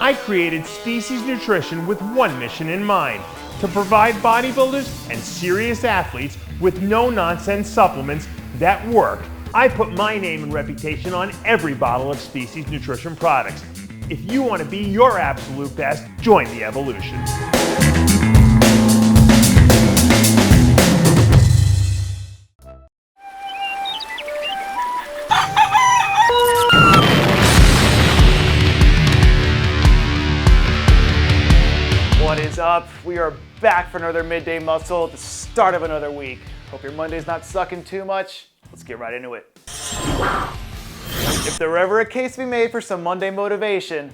I created Species Nutrition with one mission in mind: to provide bodybuilders and serious athletes with no-nonsense supplements that work. I put my name and reputation on every bottle of Species Nutrition products. If you want to be your absolute best, join the evolution. What is up? We are back for another Midday Muscle at the start of another week. Hope your Monday's not sucking too much. Let's get right into it. If there were ever a case to be made for some Monday motivation,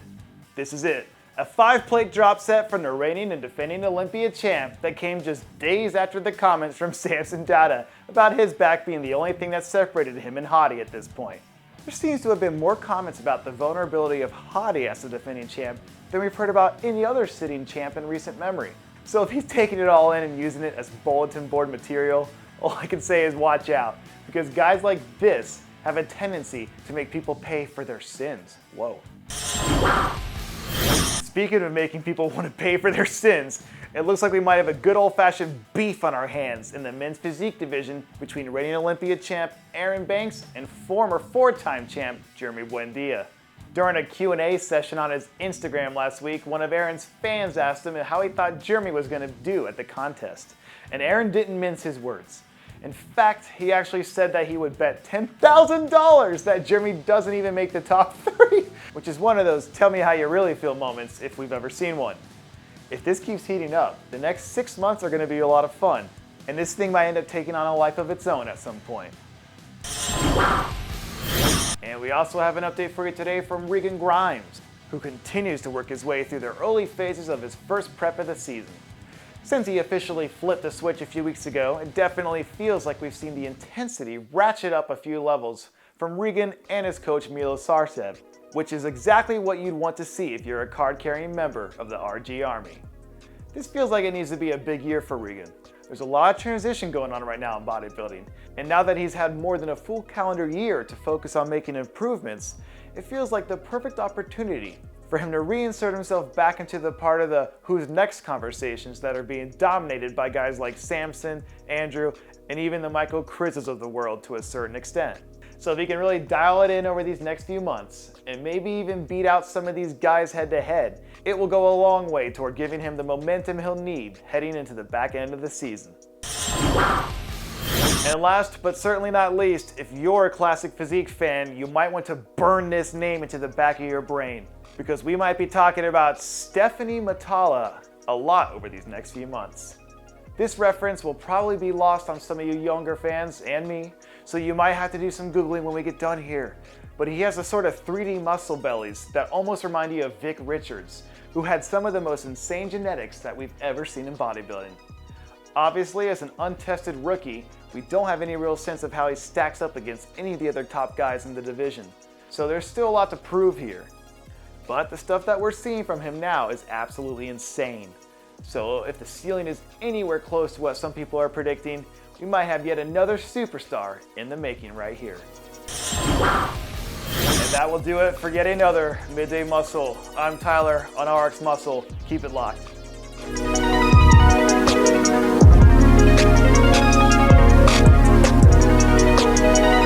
this is it. A 5-plate drop set from the reigning and defending Olympia champ that came just days after the comments from Samson Data about his back being the only thing that separated him and Hottie at this point. There seems to have been more comments about the vulnerability of Hottie as the defending champ than we've heard about any other sitting champ in recent memory. So if he's taking it all in and using it as bulletin board material, all I can say is watch out, because guys like this have a tendency to make people pay for their sins. Whoa. Speaking of making people want to pay for their sins, it looks like we might have a good old-fashioned beef on our hands in the men's physique division between reigning Olympia champ Aaron Banks and former 4-time champ Jeremy Buendia. During a Q&A session on his Instagram last week, one of Aaron's fans asked him how he thought Jeremy was going to do at the contest. And Aaron didn't mince his words. In fact, he actually said that he would bet $10,000 that Jeremy doesn't even make the top 3, which is one of those tell me how you really feel moments if we've ever seen one. If this keeps heating up, the next 6 months are going to be a lot of fun, and this thing might end up taking on a life of its own at some point. And we also have an update for you today from Regan, who continues to work his way through the early phases of his first prep of the season. Since he officially flipped the switch a few weeks ago, it definitely feels like we've seen the intensity ratchet up a few levels from Regan and his coach Milo Sarcev, which is exactly what you'd want to see if you're a card-carrying member of the RG Army. This feels like it needs to be a big year for Regan. There's a lot of transition going on right now in bodybuilding, and now that he's had more than a full calendar year to focus on making improvements, it feels like the perfect opportunity for him to reinsert himself back into the part of the who's next conversations that are being dominated by guys like Samson, Andrew, and even the Michael Krizzes of the world to a certain extent. So if he can really dial it in over these next few months, and maybe even beat out some of these guys head to head, it will go a long way toward giving him the momentum he'll need heading into the back end of the season. And last but certainly not least, if you're a classic physique fan, you might want to burn this name into the back of your brain, because we might be talking about Stephanie Matala a lot over these next few months. This reference will probably be lost on some of you younger fans and me, so you might have to do some Googling when we get done here. But he has a sort of 3D muscle bellies that almost remind you of Vic Richards, who had some of the most insane genetics that we've ever seen in bodybuilding. Obviously, as an untested rookie, we don't have any real sense of how he stacks up against any of the other top guys in the division, so there's still a lot to prove here. But the stuff that we're seeing from him now is absolutely insane. So if the ceiling is anywhere close to what some people are predicting, we might have yet another superstar in the making right here. And that will do it for yet another Midday Muscle. I'm Tyler on RX Muscle. Keep it locked.